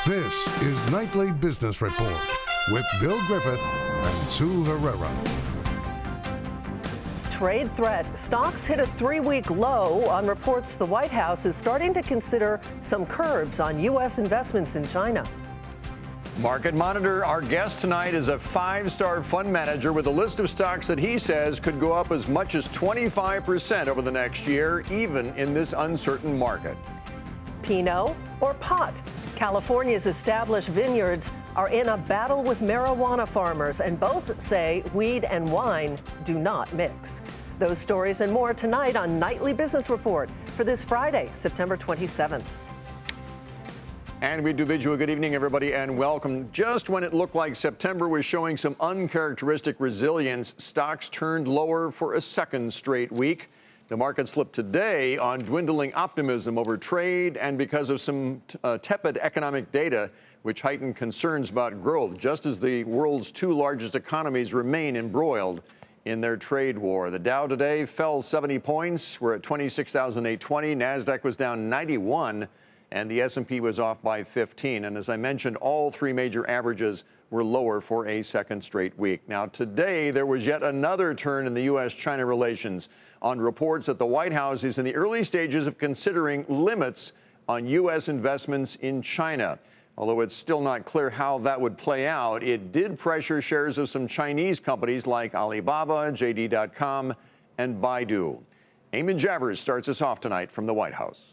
This is Nightly Business Report with Bill Griffith and Sue Herrera. Trade threat. Stocks hit a 3-week low on reports the White House is starting to consider some curbs on U.S. investments in China. Market Monitor, our guest tonight is a 5-star fund manager with a list of stocks that he says could go up as much as 25% over the next year, even in this uncertain market. Pinot or pot? California's established vineyards are in a battle with marijuana farmers, and both say weed and wine do not mix. Those stories and more tonight on Nightly Business Report for this Friday, September 27th. And we do bid you a good evening, everybody, and welcome. Just when it looked like September was showing some uncharacteristic resilience, stocks turned lower for a second straight week. The market slipped today on dwindling optimism over trade and because of some tepid economic data, which heightened concerns about growth, just as the world's two largest economies remain embroiled in their trade war. The Dow today fell 70 points. We're at 26,820. NASDAQ was down 91, and the S&P was off by 15. And as I mentioned, all three major averages were lower for a second straight week. Now, today, there was yet another turn in the U.S.-China relations on reports that the White House is in the early stages of considering limits on U.S. investments in China. Although it's still not clear how that would play out, it did pressure shares of some Chinese companies like Alibaba, JD.com, and Baidu. Eamon Javers starts us off tonight from the White House.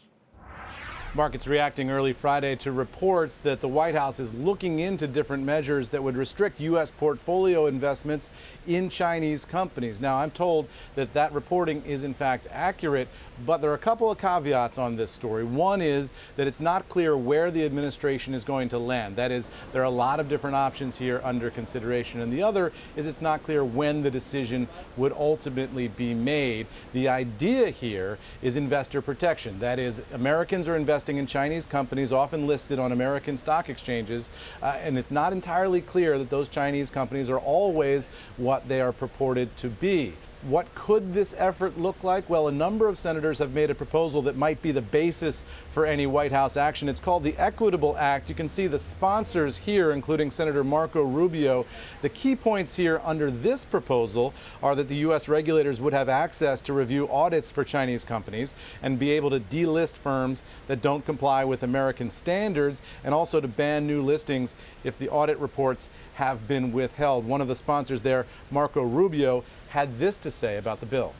Markets reacting early Friday to reports that the White House is looking into different measures that would restrict U.S. portfolio investments in Chinese companies. Now, I'm told that that reporting is in fact accurate, but there are a couple of caveats on this story. One is that it's not clear where the administration is going to land. That is, there are a lot of different options here under consideration. And the other is it's not clear when the decision would ultimately be made. The idea here is investor protection. That is, Americans are investing in Chinese companies often listed on American stock exchanges, and it's not entirely clear that those Chinese companies are always what they are purported to be. What could this effort look like? Well, a number of senators have made a proposal that might be the basis for any White House action. It's called the Equitable Act. You can see the sponsors here, including Senator Marco Rubio. The key points here under this proposal are that the U.S. regulators would have access to review audits for Chinese companies and be able to delist firms that don't comply with American standards, and also to ban new listings if the audit reports have been withheld. One of the sponsors there, Marco Rubio, had this to say about the bill.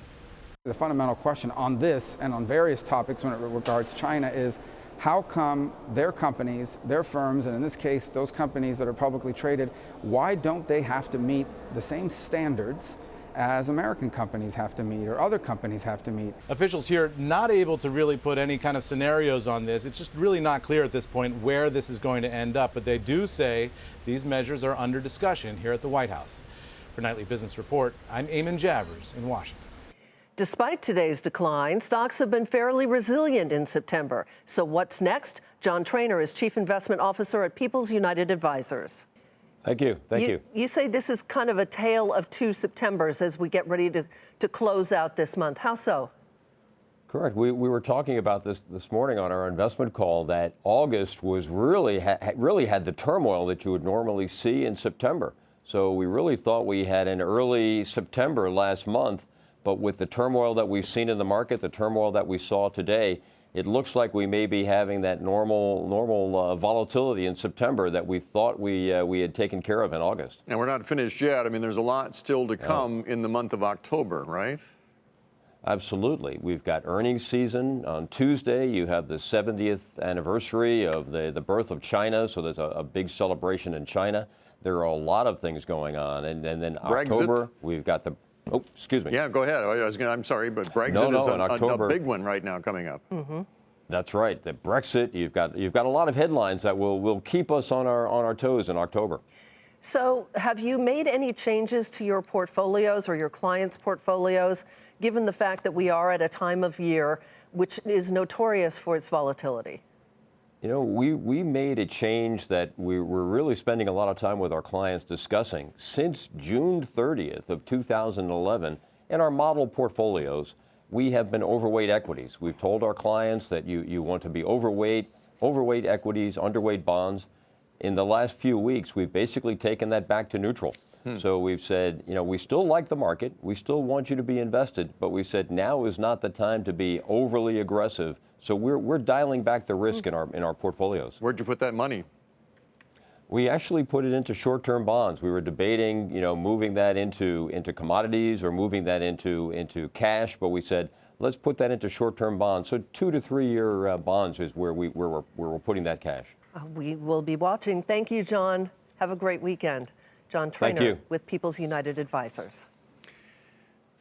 The fundamental question on this and on various topics when it regards China is how come their companies, their firms, and in this case, those companies that are publicly traded, why don't they have to meet the same standards as American companies have to meet or other companies have to meet? Officials here not able to really put any kind of scenarios on this. It's just really not clear at this point where this is going to end up, but they do say these measures are under discussion here at the White House. For Nightly Business Report, I'm Eamon Javers in Washington. Despite today's decline, stocks have been fairly resilient in September. So what's next? John Trainer is Chief Investment Officer at People's United Advisors. Thank you. Thank you. You say this is kind of a tale of two Septembers as we get ready to close out this month. How so? Correct. We were talking about this morning on our investment call that August was really had the turmoil that you would normally see in September. So we really thought we had an early September last month, but with the turmoil that we've seen in the market, the turmoil that we saw today, it looks like we may be having that normal volatility in September that we thought we had taken care of in August. And we're not finished yet. I mean, there's a lot still to come in the month of October, right? Absolutely. We've got earnings season. On Tuesday, you have the 70th anniversary of the birth of China, so there's a big celebration in China. There are a lot of things going on. And then October, we've got the... Oh, excuse me. Yeah, go ahead. I'm sorry, but Brexit is a big one right now coming up. Mm-hmm. That's right. The Brexit, you've got a lot of headlines that will keep us on our toes in October. So have you made any changes to your portfolios or your clients' portfolios, given the fact that we are at a time of year which is notorious for its volatility? You know, we made a change that we were really spending a lot of time with our clients discussing. Since June 30th of 2011, in our model portfolios, we have been overweight equities. We've told our clients that you want to be overweight equities, underweight bonds. in the last few weeks, we've basically taken that back to neutral. So we've said, we still like the market. We still want you to be invested. But we said now is not the time to be overly aggressive. So we're dialing back the risk in our portfolios. Where'd you put that money? We actually put it into short-term bonds. We were debating, moving that into commodities or moving that into cash. But we said, let's put that into short-term bonds. So 2 to 3 year bonds is where we're putting that cash. We will be watching. Thank you, John. Have a great weekend. John Traynor with People's United Advisors.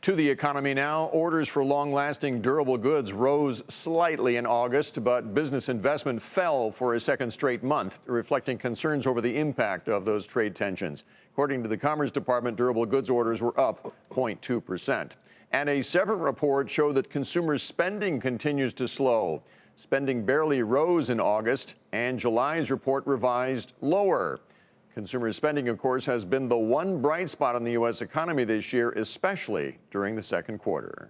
To the economy now, orders for long-lasting durable goods rose slightly in August, but business investment fell for a second straight month, reflecting concerns over the impact of those trade tensions. According to the Commerce Department, durable goods orders were up 0.2%. And a separate report showed that consumer spending continues to slow. Spending barely rose in August, and July's report revised lower. Consumer spending, of course, has been the one bright spot in the U.S. economy this year, especially during the second quarter.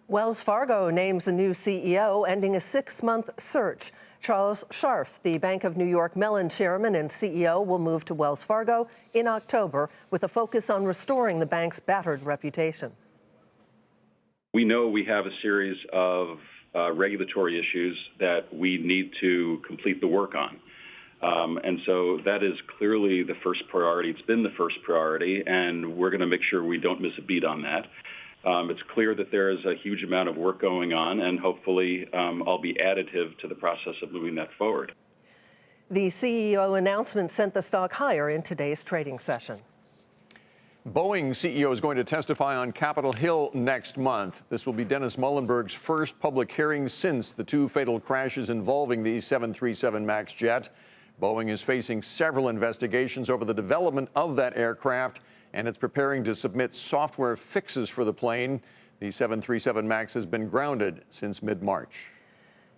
Wells Fargo names a new CEO, ending a 6-month search. Charles Scharf, the Bank of New York Mellon chairman and CEO, will move to Wells Fargo in October with a focus on restoring the bank's battered reputation. We know we have a series of regulatory issues that we need to complete the work on. And so that is clearly the first priority. It's been the first priority, and we're going to make sure we don't miss a beat on that. It's clear that there is a huge amount of work going on, and hopefully I'll be additive to the process of moving that forward. The CEO announcement sent the stock higher in today's trading session. Boeing CEO is going to testify on Capitol Hill next month. This will be Dennis Muhlenberg's first public hearing since the 2 fatal crashes involving the 737 MAX jet. Boeing is facing several investigations over the development of that aircraft, and it's preparing to submit software fixes for the plane. The 737 MAX has been grounded since mid-March.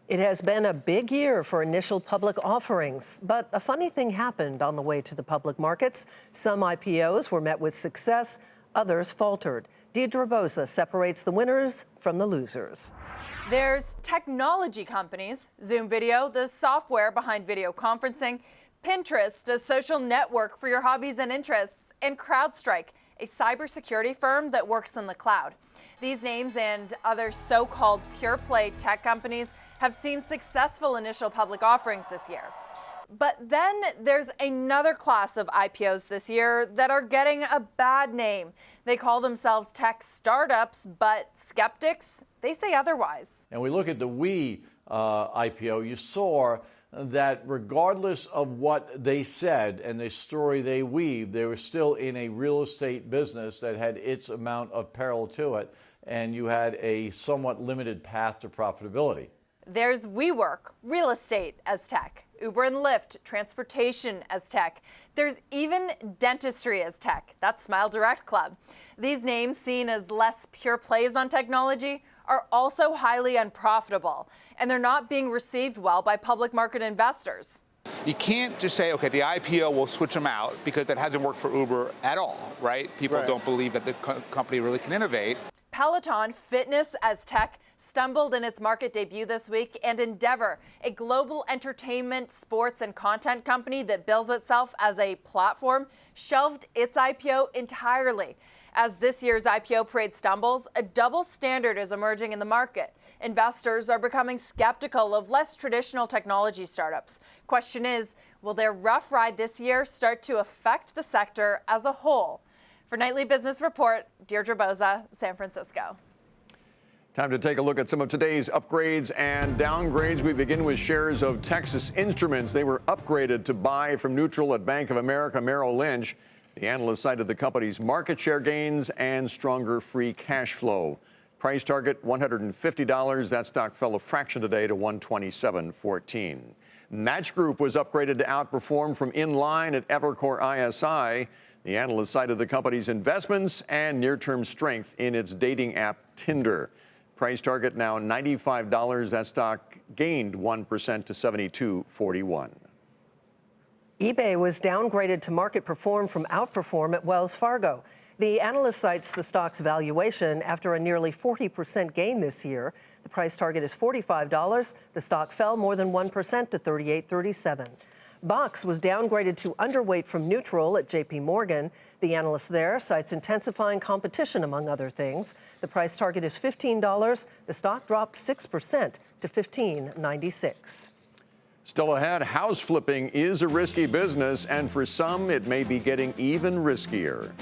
It has been a big year for initial public offerings, but a funny thing happened on the way to the public markets. Some IPOs were met with success, others faltered. Deirdre Boza separates the winners from the losers. There's technology companies, Zoom Video, the software behind video conferencing, Pinterest, a social network for your hobbies and interests, and CrowdStrike, a cybersecurity firm that works in the cloud. These names and other so-called pure-play tech companies have seen successful initial public offerings this year. But then there's another class of IPOs this year that are getting a bad name. They call themselves tech startups, but skeptics, they say otherwise. And we look at the We IPO, you saw that regardless of what they said and the story they weaved, they were still in a real estate business that had its amount of peril to it, and you had a somewhat limited path to profitability. There's WeWork, real estate as tech. Uber and Lyft, transportation as tech. There's even dentistry as tech. That's Smile Direct Club. These names, seen as less pure plays on technology, are also highly unprofitable, and they're not being received well by public market investors. You can't just say, okay, the IPO will switch them out, because it hasn't worked for Uber at all, right? People don't believe that the company really can innovate. Peloton, fitness as tech, stumbled in its market debut this week, and Endeavor, a global entertainment, sports, and content company that bills itself as a platform, shelved its IPO entirely. As this year's IPO parade stumbles, a double standard is emerging in the market. Investors are becoming skeptical of less traditional technology startups. Question is, will their rough ride this year start to affect the sector as a whole? For Nightly Business Report, Deirdre Boza, San Francisco. Time to take a look at some of today's upgrades and downgrades. We begin with shares of Texas Instruments. They were upgraded to buy from neutral at Bank of America Merrill Lynch. The analyst cited the company's market share gains and stronger free cash flow. Price target $150. That stock fell a fraction today to $127.14. Match Group was upgraded to outperform from in line at Evercore ISI. The analyst cited the company's investments and near-term strength in its dating app Tinder. Price target now $95. That stock gained 1% to $72.41. eBay was downgraded to market perform from outperform at Wells Fargo. The analyst cites the stock's valuation after a nearly 40% gain this year. The price target is $45. The stock fell more than 1% to $38.37. Box was downgraded to underweight from neutral at JP Morgan. The analyst there cites intensifying competition, among other things. The price target is $15. The stock dropped 6% to $15.96. Still ahead, house flipping is a risky business, and for some, it may be getting even riskier.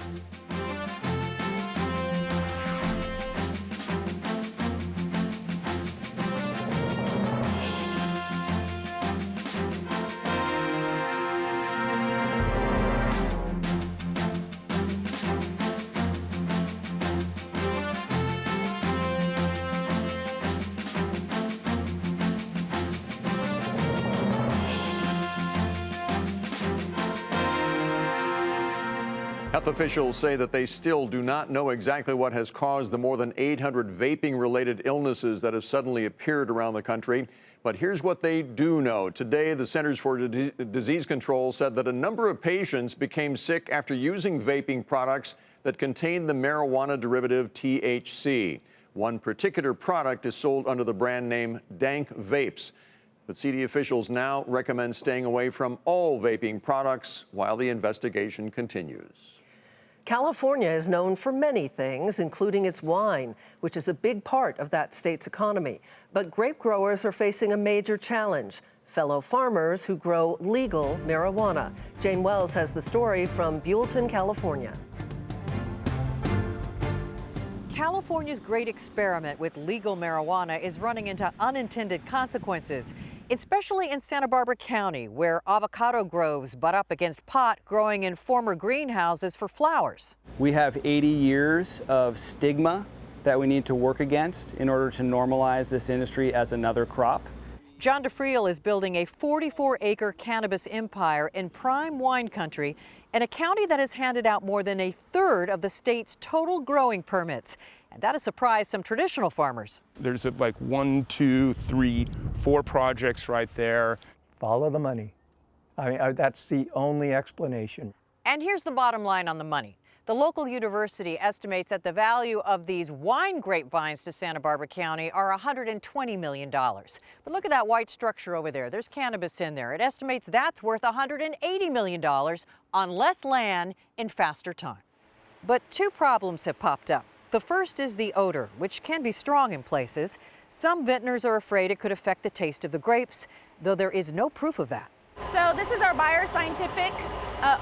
Health officials say that they still do not know exactly what has caused the more than 800 vaping-related illnesses that have suddenly appeared around the country. But here's what they do know. Today, the Centers for Disease Control said that a number of patients became sick after using vaping products that contain the marijuana derivative THC. One particular product is sold under the brand name Dank Vapes. But CD officials now recommend staying away from all vaping products while the investigation continues. California is known for many things, including its wine, which is a big part of that state's economy. But grape growers are facing a major challenge: fellow farmers who grow legal marijuana. Jane Wells has the story from Buellton, California. California's great experiment with legal marijuana is running into unintended consequences, especially in Santa Barbara County, where avocado groves butt up against pot growing in former greenhouses for flowers. We have 80 years of stigma that we need to work against in order to normalize this industry as another crop. John DeFriel is building a 44-acre cannabis empire in prime wine country in a county that has handed out more than a third of the state's total growing permits. And that has surprised some traditional farmers. There's like 1, 2, 3, 4 projects right there. Follow the money. I mean, that's the only explanation. And here's the bottom line on the money. The local university estimates that the value of these wine grapevines to Santa Barbara County are $120 million. But look at that white structure over there. There's cannabis in there. It estimates that's worth $180 million on less land in faster time. But two problems have popped up. The first is the odor, which can be strong in places. Some vintners are afraid it could affect the taste of the grapes, though there is no proof of that. So this is our Bayer Scientific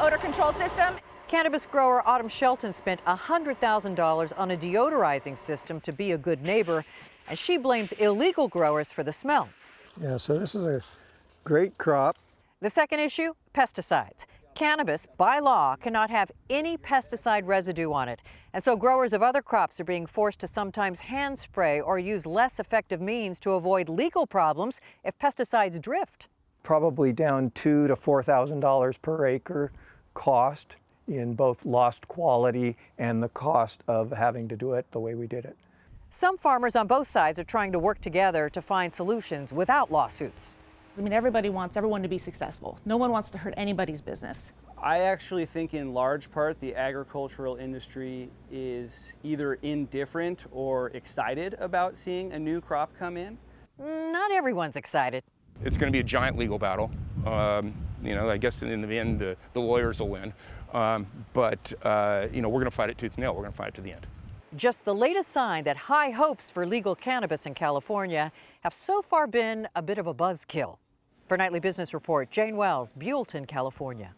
odor control system. Cannabis grower Autumn Shelton spent $100,000 on a deodorizing system to be a good neighbor, and she blames illegal growers for the smell. Yeah, so this is a great crop. The second issue, pesticides. Cannabis, by law, cannot have any pesticide residue on it. And so growers of other crops are being forced to sometimes hand spray or use less effective means to avoid legal problems if pesticides drift. Probably down $2,000 to $4,000 per acre cost in both lost quality and the cost of having to do it the way we did it. Some farmers on both sides are trying to work together to find solutions without lawsuits. I mean, everybody wants everyone to be successful. No one wants to hurt anybody's business. I actually think in large part the agricultural industry is either indifferent or excited about seeing a new crop come in. Not everyone's excited. It's going to be a giant legal battle. You know, I guess in the end, the lawyers will win. But you know, we're going to fight it tooth and nail. We're going to fight it to the end. Just the latest sign that high hopes for legal cannabis in California have so far been a bit of a buzzkill. For Nightly Business Report, Jane Wells, Buellton, California.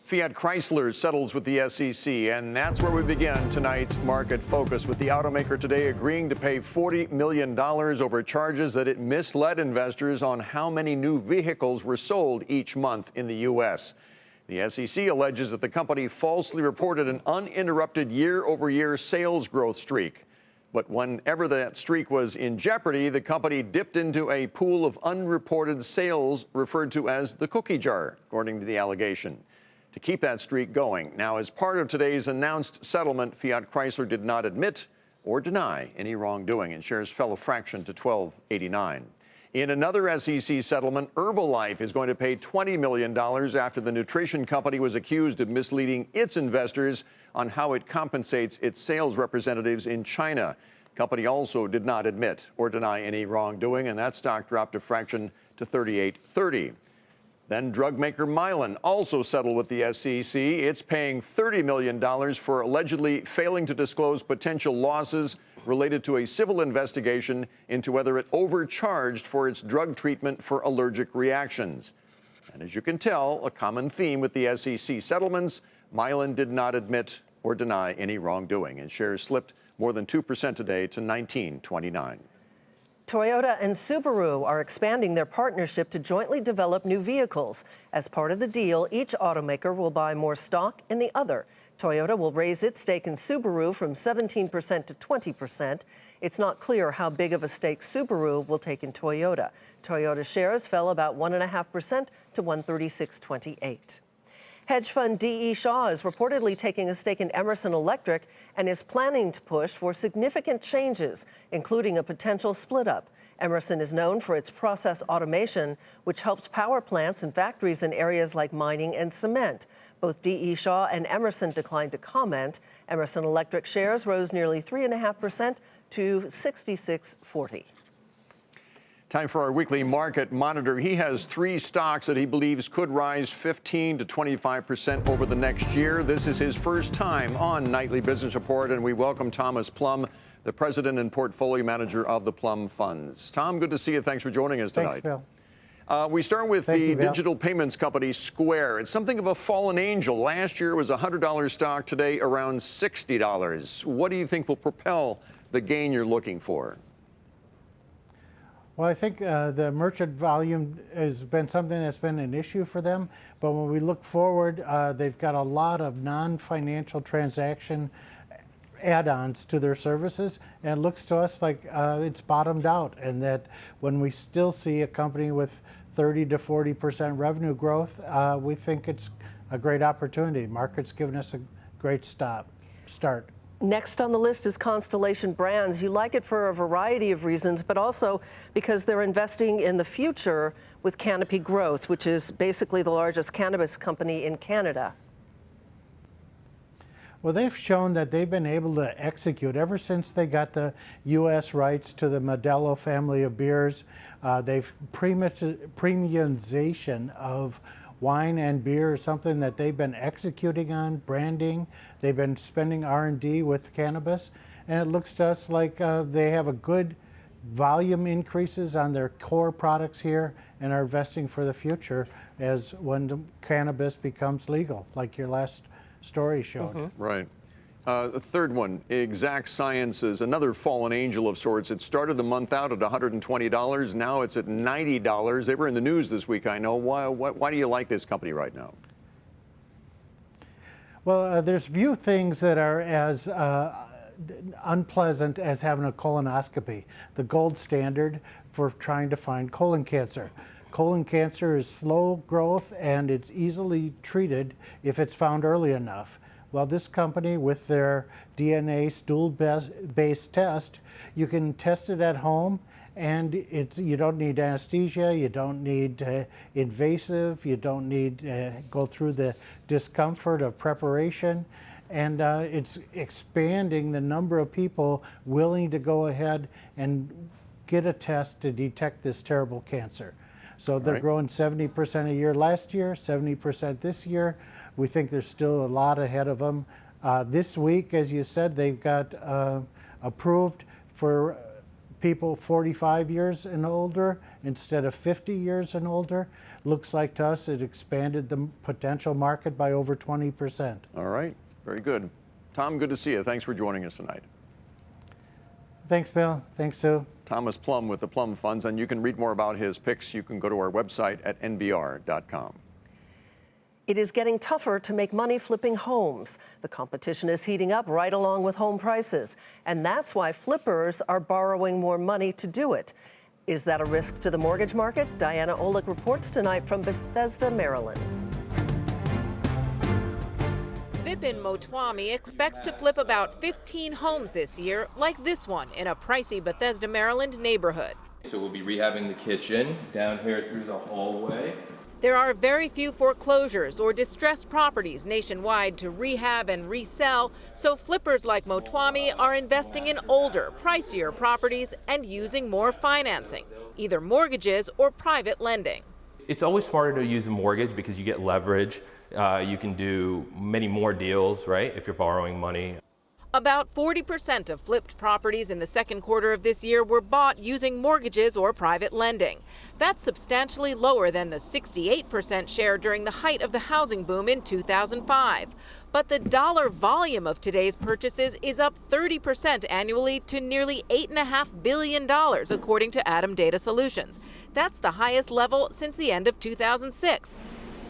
Fiat Chrysler settles with the SEC, and that's where we begin tonight's Market Focus, with the automaker today agreeing to pay $40 million over charges that it misled investors on how many new vehicles were sold each month in the U.S. The SEC alleges that the company falsely reported an uninterrupted year-over-year sales growth streak. But whenever that streak was in jeopardy, the company dipped into a pool of unreported sales referred to as the cookie jar, according to the allegation, to keep that streak going. Now, as part of today's announced settlement, Fiat Chrysler did not admit or deny any wrongdoing, and shares fell a fraction to $12.89. In another SEC settlement, Herbalife is going to pay $20 million after the nutrition company was accused of misleading its investors on how it compensates its sales representatives in China. The company also did not admit or deny any wrongdoing, and that stock dropped a fraction to $38.30. Then drug maker Mylan also settled with the SEC. It's paying $30 million for allegedly failing to disclose potential losses related to a civil investigation into whether it overcharged for its drug treatment for allergic reactions. And as you can tell, a common theme with the SEC settlements, Mylan did not admit or deny any wrongdoing, and shares slipped more than 2% today to $19.29. Toyota and Subaru are expanding their partnership to jointly develop new vehicles. As part of the deal, each automaker will buy more stock in the other. Toyota will raise its stake in Subaru from 17% to 20%. It's not clear how big of a stake Subaru will take in Toyota. Toyota shares fell about 1.5% to 136.28. Hedge fund D.E. Shaw is reportedly taking a stake in Emerson Electric and is planning to push for significant changes, including a potential split-up. Emerson is known for its process automation, which helps power plants and factories in areas like mining and cement. Both D.E. Shaw and Emerson declined to comment. Emerson Electric shares rose nearly 3.5% to 66.40. Time for our weekly market monitor. He has 3 stocks that he believes could rise 15 to 25% over the next year. This is his first time on Nightly Business Report, and we welcome Thomas Plum, the president and portfolio manager of the Plum Funds. Tom, good to see you. Thanks for joining us tonight. Thanks, Bill. We start with the digital payments company Square. It's something of a fallen angel. Last year it was a $100 stock, today around $60. What do you think will propel the gain you're looking for? Well, I think the merchant volume has been something that's been an issue for them. But when we look forward, they've got a lot of non-financial transaction add-ons to their services. And it looks to us like it's bottomed out, and that when we still see a company with 30 to 40% revenue growth, we think it's a great opportunity. Market's given us a great start. Next on the list is Constellation Brands. You like it for a variety of reasons, but also because they're investing in the future with Canopy Growth, which is basically the largest cannabis company in Canada. Well, they've shown that they've been able to execute ever since they got the U.S. rights to the Modelo family of beers. They've premiumization of wine and beer is something that they've been executing on, branding. They've been spending R&D with cannabis, and it looks to us like they have a good volume increases on their core products here and are investing for the future as when the cannabis becomes legal, like your last story showed. Mm-hmm. Right. The third one, Exact Sciences, another fallen angel of sorts. It started the month out at $120. Now it's at $90. They were in the news this week, I know. Why do you like this company right now? Well, there's few things that are as unpleasant as having a colonoscopy, the gold standard for trying to find colon cancer. Colon cancer is slow growth and it's easily treated if it's found early enough. Well, this company, with their DNA stool-based test, you can test it at home, and you don't need anesthesia, you don't need invasive, you don't need go through the discomfort of preparation, and it's expanding the number of people willing to go ahead and get a test to detect this terrible cancer. So they're growing 70% a year last year, 70% this year. We think there's still a lot ahead of them. This week, as you said, they've got approved for people 45 years and older instead of 50 years and older. Looks like to us it expanded the potential market by over 20%. All right, very good. Tom, good to see you. Thanks for joining us tonight. Thanks, Bill. Thanks, Sue. Thomas Plum with the Plum Funds, and you can read more about his picks. You can go to our website at nbr.com. It is getting tougher to make money flipping homes. The competition is heating up right along with home prices, and that's why flippers are borrowing more money to do it. Is that a risk to the mortgage market? Diana Olick reports tonight from Bethesda, Maryland. Vipin Motwami expects to flip about 15 homes this year, like this one in a pricey Bethesda, Maryland neighborhood. So we'll be rehabbing the kitchen down here through the hallway. There are very few foreclosures or distressed properties nationwide to rehab and resell, so flippers like Motwami are investing in older, pricier properties and using more financing, either mortgages or private lending. it's always smarter to use a mortgage because you get leverage. You can do many more deals, right, if you're borrowing money. About 40% of flipped properties in the second quarter of this year were bought using mortgages or private lending. That's substantially lower than the 68% share during the height of the housing boom in 2005. But the dollar volume of today's purchases is up 30% annually to nearly $8.5 billion, according to Atom Data Solutions. That's the highest level since the end of 2006.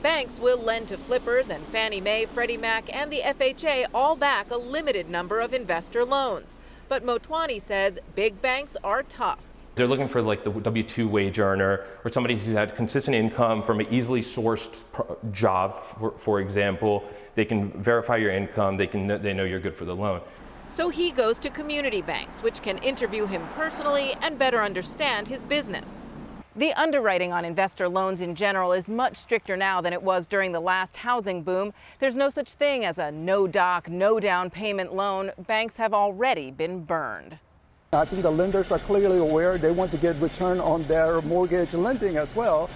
Banks will lend to flippers, and Fannie Mae, Freddie Mac, and the FHA all back a limited number of investor loans. But Motwani says big banks are tough. They're looking for like the W-2 wage earner or somebody who's had consistent income from an easily sourced job, for example. They can verify your income, they know you're good for the loan. So he goes to community banks, which can interview him personally and better understand his business. The underwriting on investor loans in general is much stricter now than it was during the last housing boom. There's no such thing as a no doc, no down payment loan. Banks have already been burned. I think the lenders are clearly aware they want to get return on their mortgage lending as well.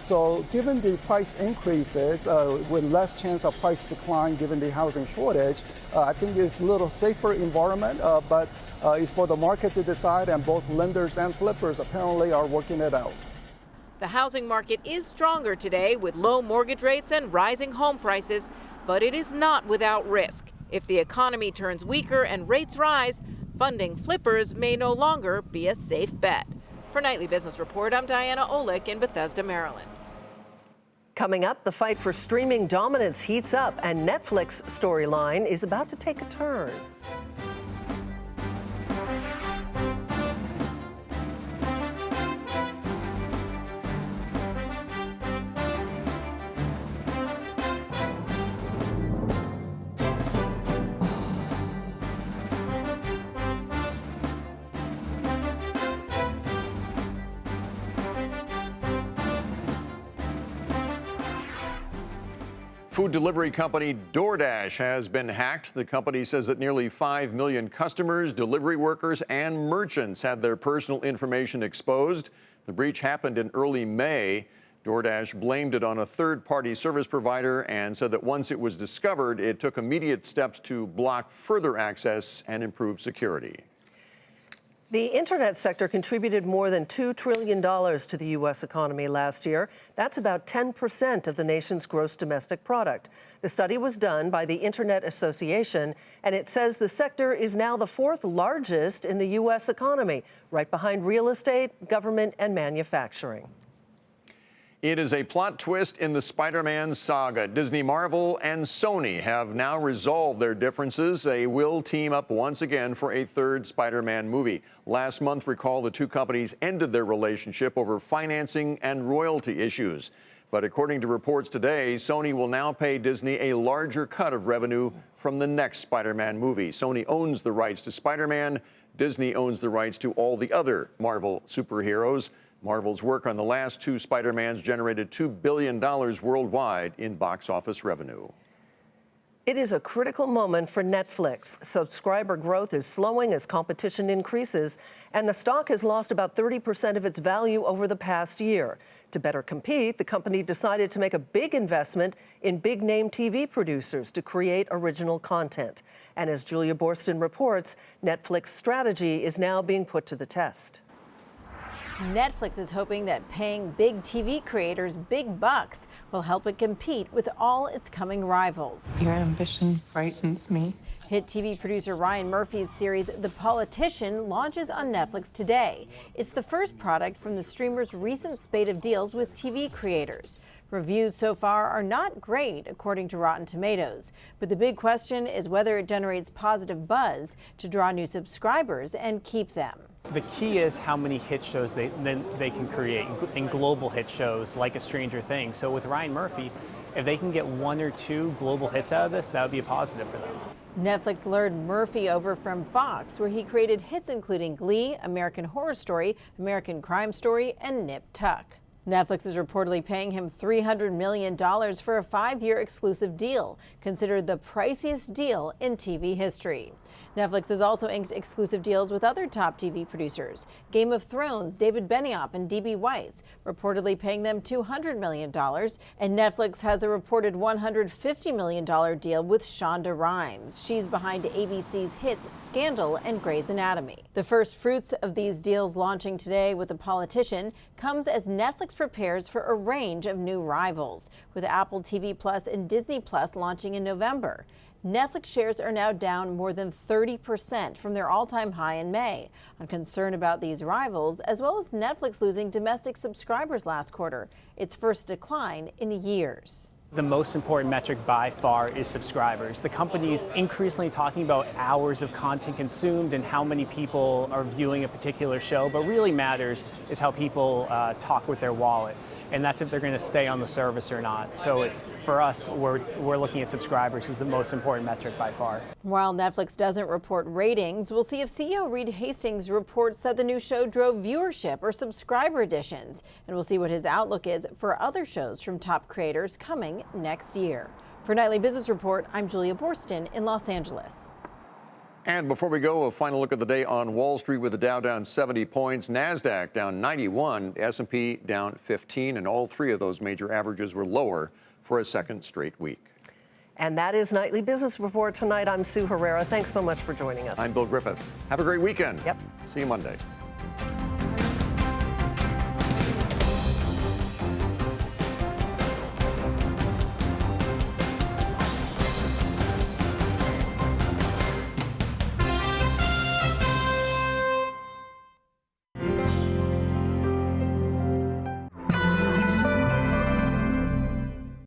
So given the price increases, with less chance of price decline given the housing shortage, I think it's a little safer environment, but it's for the market to decide, and both lenders and flippers apparently are working it out. The housing market is stronger today with low mortgage rates and rising home prices, but it is not without risk. If the economy turns weaker and rates rise, funding flippers may no longer be a safe bet. For Nightly Business Report, I'm Diana Olick in Bethesda, Maryland. Coming up, the fight for streaming dominance heats up, and Netflix storyline is about to take a turn. Food delivery company DoorDash has been hacked. The company says that nearly 5 million customers, delivery workers, and merchants had their personal information exposed. The breach happened in early May. DoorDash blamed it on a third-party service provider and said that once it was discovered, it took immediate steps to block further access and improve security. The internet sector contributed more than $2 trillion to the U.S. economy last year. That's about 10% of the nation's gross domestic product. The study was done by the Internet Association, and it says the sector is now the fourth largest in the U.S. economy, right behind real estate, government, and manufacturing. It is a plot twist in the Spider-Man saga. Disney, Marvel, and Sony have now resolved their differences. They will team up once again for a third Spider-Man movie. Last month, recall, the two companies ended their relationship over financing and royalty issues. But according to reports today, Sony will now pay Disney a larger cut of revenue from the next Spider-Man movie. Sony owns the rights to Spider-Man. Disney owns the rights to all the other Marvel superheroes. Marvel's work on the last two Spider-Mans generated $2 billion worldwide in box office revenue. It is a critical moment for Netflix. Subscriber growth is slowing as competition increases, and the stock has lost about 30% of its value over the past year. To better compete, the company decided to make a big investment in big-name TV producers to create original content. And as Julia Borston reports, Netflix's strategy is now being put to the test. Netflix is hoping that paying big TV creators big bucks will help it compete with all its coming rivals. Your ambition frightens me. Hit TV producer Ryan Murphy's series The Politician launches on Netflix today. It's the first product from the streamer's recent spate of deals with TV creators. Reviews so far are not great, according to Rotten Tomatoes. But the big question is whether it generates positive buzz to draw new subscribers and keep them. The key is how many hit shows they can create, and global hit shows like A Stranger Things. So with Ryan Murphy, if they can get one or two global hits out of this, that would be a positive for them. Netflix lured Murphy over from Fox, where he created hits including Glee, American Horror Story, American Crime Story, and Nip Tuck. Netflix is reportedly paying him $300 million for a 5-year exclusive deal, considered the priciest deal in TV history. Netflix has also inked exclusive deals with other top TV producers. Game of Thrones, David Benioff and D.B. Weiss, reportedly paying them $200 million. And Netflix has a reported $150 million deal with Shonda Rhimes. She's behind ABC's hits Scandal and Grey's Anatomy. The first fruits of these deals launching today with The Politician comes as Netflix prepares for a range of new rivals, with Apple TV Plus and Disney Plus launching in November. Netflix shares are now down more than 30% from their all-time high in May, on concern about these rivals, as well as Netflix losing domestic subscribers last quarter, its first decline in years. The most important metric by far is subscribers. The company's increasingly talking about hours of content consumed and how many people are viewing a particular show, but really matters is how people talk with their wallet. And that's if they're going to stay on the service or not. So it's, for us, we're looking at subscribers as the most important metric by far. While Netflix doesn't report ratings, we'll see if CEO Reed Hastings reports that the new show drove viewership or subscriber additions. And we'll see what his outlook is for other shows from top creators coming next year. For Nightly Business Report, I'm Julia Borston in Los Angeles. And before we go, a final look at the day on Wall Street with the Dow down 70 points, NASDAQ down 91, the S&P down 15, and all three of those major averages were lower for a second straight week. And that is Nightly Business Report tonight. I'm Sue Herrera. Thanks so much for joining us. I'm Bill Griffith. Have a great weekend. Yep. See you Monday.